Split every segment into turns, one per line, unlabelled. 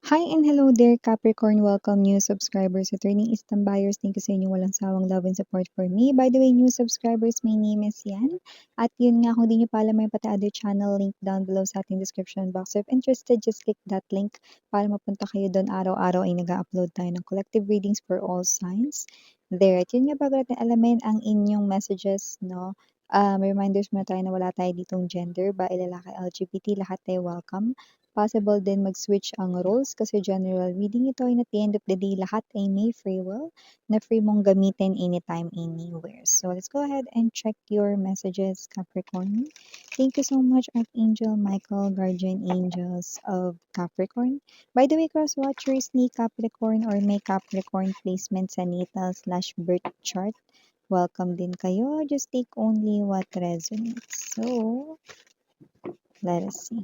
Hi and hello there, Capricorn. Welcome, new subscribers, returning Eastern buyers. Thank you sa inyong walang sawang love and support for me. By the way, new subscribers, my name is Yan. At yun nga, kung di nyo pa alam, may pati other channel link down below sa ating description box. If interested, just click that link para mapunta kayo doon. Araw-araw ay nag-upload tayo ng collective readings for all signs. There. At yun nga, bago natin alamin ang inyong messages, no? May reminders muna tayo na wala tayo ditong gender, bae, lalaki, LGBT, lahat tayo welcome. Possible din mag-switch ang roles kasi general reading ito and at the end of the day, lahat ay may free will na free mong gamitin anytime, anywhere. So let's go ahead and check your messages, Capricorn. Thank you so much, Archangel Michael, Guardian Angels of Capricorn. By the way, cross-watchers ni Capricorn or may Capricorn placement sa natal/birth chart, welcome din kayo. Just take only what resonates. So, let us see.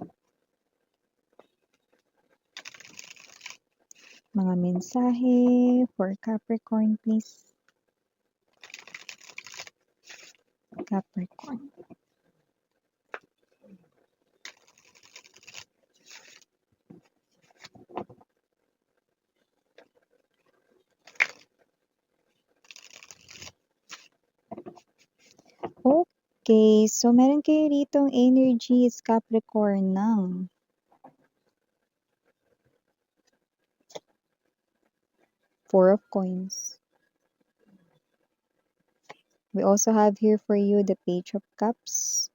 Mga mensahe for Capricorn, please. Capricorn. Okay, so meron kayo ritong energy is Capricorn ng Four of Coins. We also have here for you the Page of Cups.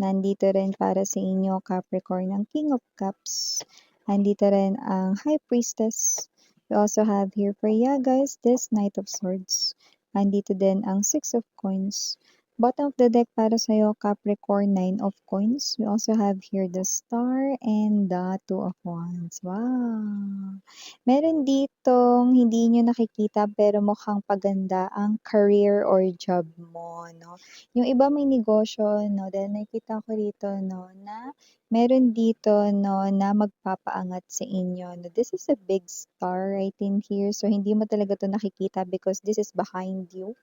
Nandito rin para sa inyo, Capricorn, ang King of Cups. Nandito rin ang High Priestess. We also have here for you guys this Knight of Swords. Nandito din ang Six of Coins. Bottom of the deck para sa'yo, Capricorn, Nine of Coins. We also have here the Star and the Two of Wands. Wow! Meron ditong hindi nyo nakikita pero mukhang paganda ang career or job mo, no? Yung iba may negosyo, no? Dahil nakikita ko rito, no, na meron dito, no, na magpapaangat sa inyo. No? This is a big star right in here. So, hindi mo talaga to nakikita because this is behind you.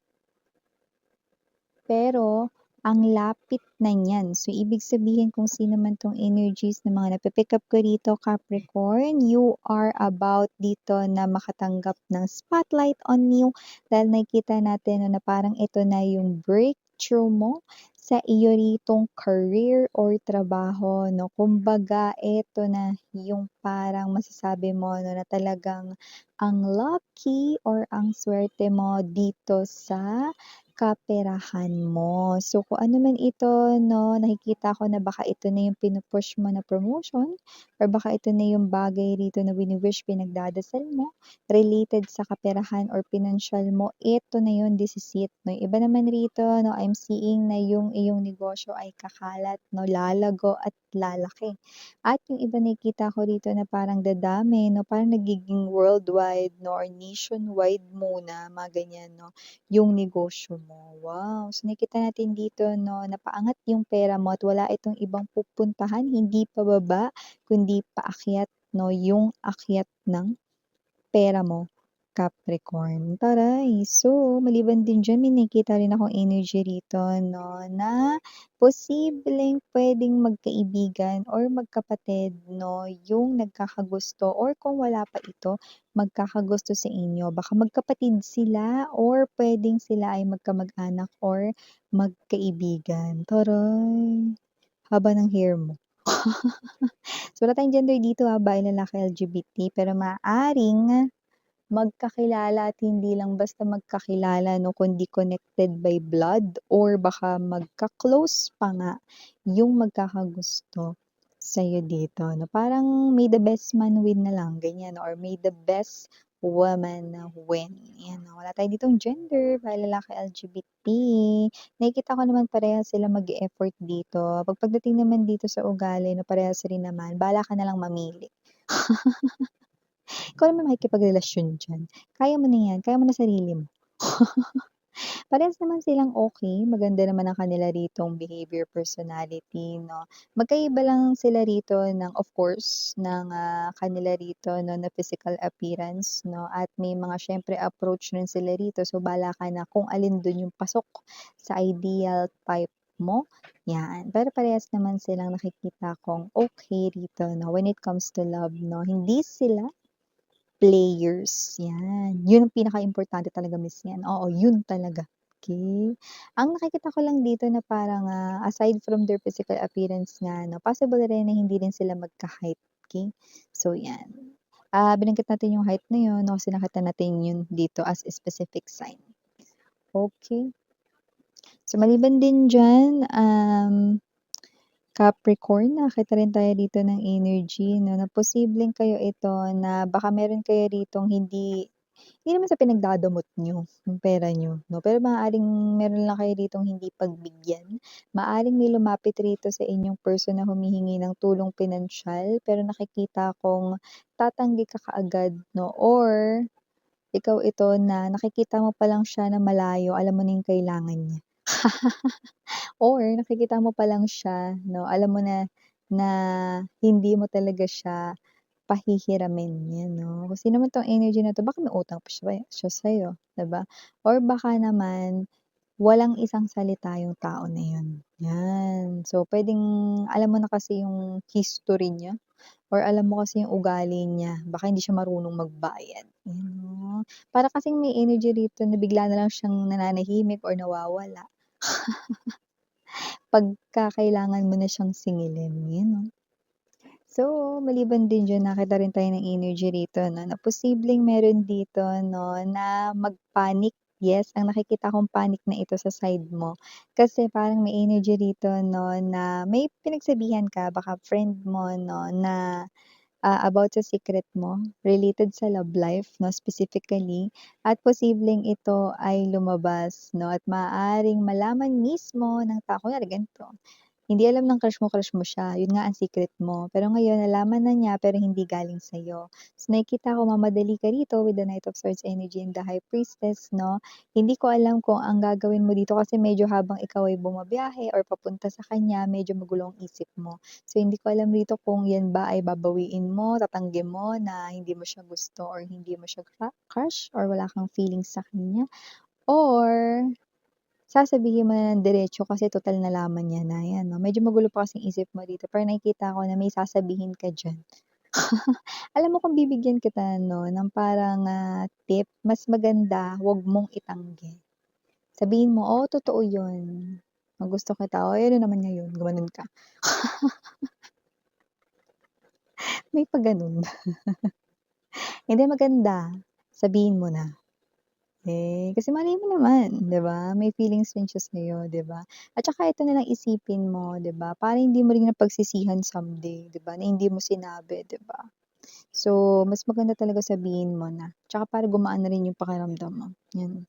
Pero, ang lapit na niyan. So, ibig sabihin kung sino man tong energies na mga napipick up ko dito, Capricorn, you are about dito na makatanggap ng spotlight on you dahil nakikita natin na parang ito na yung breakthrough mo sa iyo ritong career or trabaho, no? Kumbaga, ito na yung parang masasabi mo, no, na talagang ang lucky or ang swerte mo dito sa kaperahan mo. So, kung ano man ito, no, nakikita ko na baka ito na yung pinupush mo na promotion or baka ito na yung bagay rito na wini-wish pinagdadasal mo related sa kaperahan or financial mo, ito na yun, this is it. No? Iba naman rito, no, I'm seeing na yung iyong negosyo ay kakalat, no, lalago at lalaki. At yung iba nakikita ko rito na parang dadami, no, parang nagiging worldwide, no, or nationwide muna, mga ganyan, no, yung negosyo mo. Wow! So, nakikita natin dito, no, napaangat yung pera mo at wala itong ibang pupuntahan, hindi pababa, kundi paakyat, no, yung akyat ng pera mo, Capricorn. Taray! So, maliban din dyan, may nakikita rin akong energy rito, no, na posibleng pwedeng magkaibigan or magkapatid, no, yung nagkakagusto or kung wala pa ito, magkakagusto sa inyo. Baka magkapatid sila or pwedeng sila ay magkamag-anak or magkaibigan. Taray! Haba ng hair mo. So, wala tayong gender dito ha, babae, lalaki, LGBT, pero maaaring magkakilala at hindi lang basta magkakilala, no, kundi connected by blood or baka magka-close pa nga yung magkakagusto sa'yo dito, no? Parang may the best man win na lang, ganyan, or may the best woman win. Yan, no? Wala tayo ditong gender, babae, lalaki, LGBT. Nakikita ko naman parehas sila mag-e-effort dito. Pagdating naman dito sa ugali, no, parehas rin naman, bahala ka na lang mamili. Ikaw naman makikipagrelasyon diyan. Kaya mo na 'yan, kaya mo na sarili mo. Parehas naman silang okey, maganda naman ang kanila ritong behavior, personality, 'no. Magkaiba lang sila rito ng of course, ng, kanila rito 'no, na physical appearance 'no, at may mga siyempre approach rin sila rito. So, bahala ka na kung alin dun yung pasok sa ideal type mo, 'yan. Pero parehas naman silang nakikita kong okey rito 'no, when it comes to love 'no. Hindi sila players, 'yan. 'Yun ang pinakaimportante talaga, Miss 'yan. Oo, 'yun talaga, okey. Ang nakikita ko lang dito na parang, aside from their physical appearance nga 'no, possible rin na hindi rin sila magka-height, okey? So 'yan. Binanggit natin yung height na 'yun 'no, kasi nakita natin 'yun dito as a specific sign. Okey. So maliban din diyan, Capricorn, nakakita rin tayo dito ng energy 'no, na posibleng kayo ito na baka meron kayo ritong hindi naman sa pinagdadamot niyo yung pera niyo 'no, pero maaaring meron lang kayo ditong hindi pagbigyan. Maaaring may lumapit rito sa inyong person na humihingi ng tulong pinansiyal, pero nakikita kong tatanggi ka kaagad 'no, or ikaw ito na nakikita mo pa lang siya na malayo, alam mo na yung kailangan niya. Or nakikita mo pa lang siya 'no, alam mo na na hindi mo talaga siya pahihiramin, 'yan 'no. Kung sino man 'tong energy na 'to baka may utang pa siya sa'yo, 'di ba? Or baka naman walang isang salita yung tao na yun, 'yan. So, puwedeng alam mo na kasi yung history niya or alam mo kasi yung ugali niya, baka hindi siya marunong magbayad, 'yan 'no. Para kasing may energy rito na bigla na lang siyang nananahimik or nawawala pagka kailangan mo na siyang singilin, 'yan 'no. So, maliban din diyan nakita rin tayo ng energy rito 'no, na posibleng meron dito 'no, na mag-panic. Yes, ang nakikita kong panic na ito sa side mo. Kasi parang may energy rito 'no, na may pinagsabihan ka, baka friend mo 'no, na about sa secret mo, related sa love life 'no, specifically at posibleng ito ay lumabas 'no, at maaaring malaman mismo ng tao kunwari ganito, hindi alam ng crush mo siya, yun nga ang secret mo. Pero ngayon nalaman na niya pero hindi galing sa'yo. So nakikita ko mamadali ka rito with the Knight of Swords energy and the High Priestess 'no. Hindi ko alam kung ang gagawin mo dito kasi medyo habang ikaw ay bumabiyahe or papunta sa kanya medyo magulo ang isip mo. So hindi ko alam dito kung yan ba ay babawiin mo, tatanggihin mo na hindi mo siya gusto or hindi mo siya crush or wala kang feelings sa kanya or sasabihin mo na ng diretso kasi total nalaman niya na, 'yan 'no. Medyo magulo pa kasing isip mo dito pero nakikita ko na may sasabihin ka diyan. Alam mo kung bibigyan kita 'no ng parang, tip, mas maganda huwag mong itanggi. Sabihin mo, "Oo, totoo 'yun, gusto kita, o ano naman ngayon?" Gumanon ka. May pa-gano'n. Hindi maganda, sabihin mo na. Kasi malay mo naman, 'di ba, may feelings din siya sa'yo, 'di ba? At saka ito na lang isipin mo, 'di ba, para hindi mo rin napagsisihan someday, 'di ba, na hindi mo sinabi, 'di ba? So, mas maganda talaga sabihin mo na, tsaka para gumaan na rin yung pakiramdam mo, 'yan.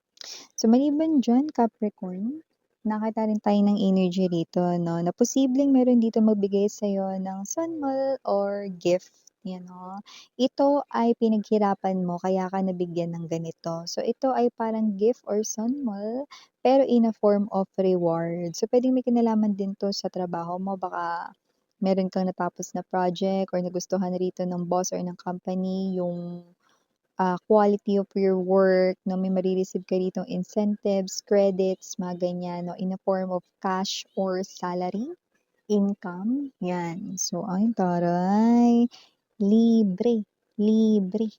So, maliban diyan, Capricorn, nakita rin tayo ng energy rito 'no, na posibleng meron dito magbigay sa'yo ng sunmol or gift, 'yan 'no. Ito ay pinaghirapan mo kaya ka nabigyan ng ganito. So, ito ay parang gift or sunmol, pero in a form of reward. So, puwedeng may kinalaman din 'to sa trabaho mo, baka meron kang natapos na project or nagustuhan rito ng boss or ng company yung quality of your work 'no, may mare-receive ka ditong incentives, credits, mga ganyan 'no, in a form of cash or salary, income, 'yan. So, ay taray, libre, libre.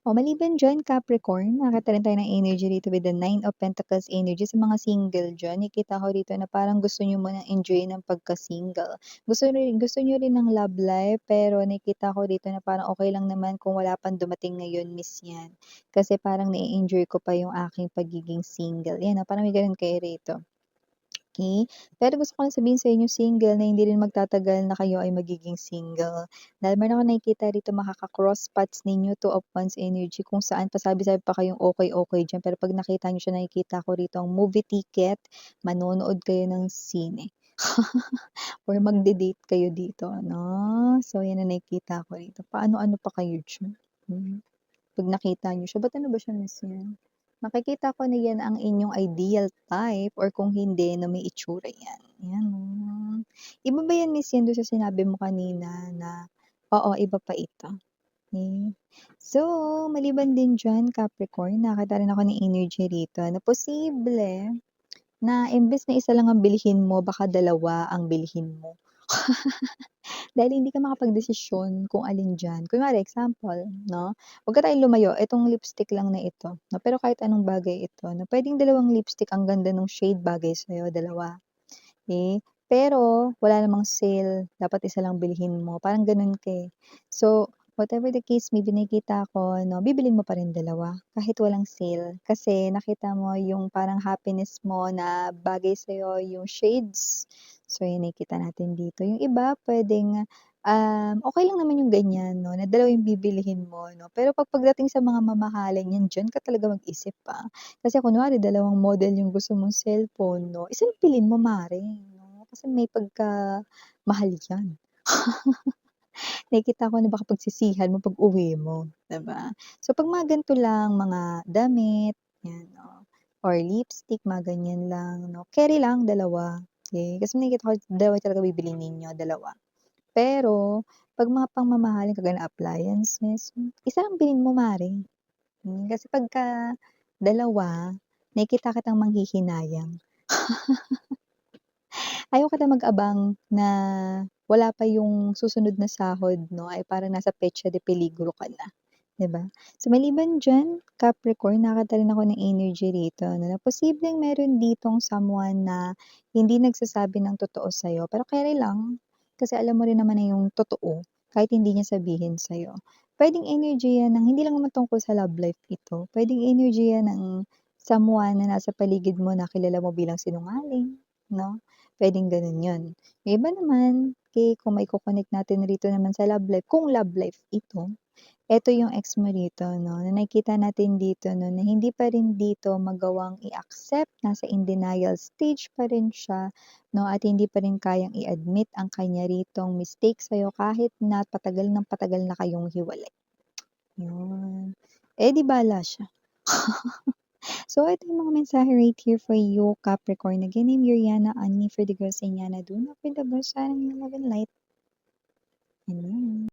O maliban diyan Capricorn, nakakita rin tayo ng energy rito with the Nine of Pentacles energy sa mga single diyan, nakikita ko rito na parang gusto niyo munang enjoyin ang pagka-single. Gusto niyo rin ng love life, pero nakikita ko dito na parang okey lang naman kung wala pang dumating ngayon, Miss 'yan. Kasi parang na-e-enjoy ko pa yung aking pagiging single, 'yan, parang may gano'n kayo rito. Okey. Pero gusto ko lang sabihin sa inyo single na hindi rin magtatagal na kayo ay magiging single. Dahil meron akong nakikita rito makaka-cross paths ninyo, Two of Wands energy kung saan pasabi-sabi pa kayong okey-okey diyan, pero 'pag nakita niyo siya nakikita ko rito ang movie ticket, manonood kayo ng sine or magde-date kayo dito 'no. So 'yan ang nakikita ko rito, paano-ano pa kayo diyan, 'pag nakita niyo siya, ba't ano ba siya Miss 'yan? Makikita ko na 'yan ang inyong ideal type or kung hindi na may itsura 'yan, 'yan oh. Iba ba 'yan Miss 'yan do'n sa sinabi mo kanina na oo, iba pa ito, okey. So, maliban din diyan Capricorn, nakakita rin ako ng energy rito na posible na imbes na isa lang ang bilhin mo baka dalawa ang bilhin mo. Dahil hindi ka makapagdesisyon kung alin diyan. Kunwari example 'no, wag ka tayong lumayo, itong lipstick lang na ito 'no, pero kahit anong bagay ito 'no, puwedeng dalawang lipstick ang ganda nung shade bagay sa'yo, dalawa. Eh, pero wala namang sale, dapat isa lang bilhin mo, parang gano'n ka, eh. So, whatever the case may bi nakikita ko 'no, bibilhin mo pa rin dalawa kahit walang sale. Kasi nakita mo yung parang happiness mo na bagay sa'yo yung shades. So, yun nakikita natin dito. Yung iba puwedeng, okey lang naman yung ganyan 'no, na dalawa yung bibilhin mo 'no, pero 'pag pagdating sa mga mamahalin yan, diyan ka talaga mag-isip, kasi kunwari dalawang model yung gusto mong cellphone 'no, isa lang bilhin mo mare 'no, kasi may pagkamahal yan. Nakikita ko na baka pagsisihan mo pag-uwi mo, 'di ba? So 'pag mga ganito lang, mga damit, 'yan, oh, or lipstick, mga ganyan lang 'no, carry lang dalawa, okey? Kasi nakikita ko dalawa talaga bibilhin ninyo, dalawa. Pero 'pag mga pangmamahalin kagaya ng appliances, isa lang bilhin mo mare. Kasi pagka dalawa, nakikita kitang manghihinayang. Ayaw kita mag-abang na wala pa yung susunod na sahod 'no, ay parang nasa petsa de peligro ka na, 'di ba? So maliban diyan, Capricorn, nakakita rin ako ng energy rito 'no, na posibleng meron ditong someone na hindi nagsasabi ng totoo sa'yo, pero kere lang, kasi alam mo rin naman na yung totoo kahit hindi niya sabihin sa'yo. Puwedeng energy yan ng hindi lang naman tungkol sa love life ito, puwedeng energy yan ng someone na nasa paligid mo na kilala mo bilang sinungaling 'no, puwedeng gano'n 'yun. Yung iba naman, kung maiko-connect natin rito naman sa love life, kung love life ito, eto yung ex mo rito 'no, na nakikita natin dito 'no, na hindi pa rin dito magawang i-accept, nasa in denial stage pa rin siya 'no, at hindi pa rin kayang i-admit ang kanya ritong mistake sa'yo kahit na patagal ng patagal na kayong hiwalay, 'yun. Eh, 'di bahala siya. So, ito yung mga mensahe right here for you, Capricorn. Again, I'm Yuriana Ani for the girls in Yana. Do not for the birds, shining your love and light. Ayan.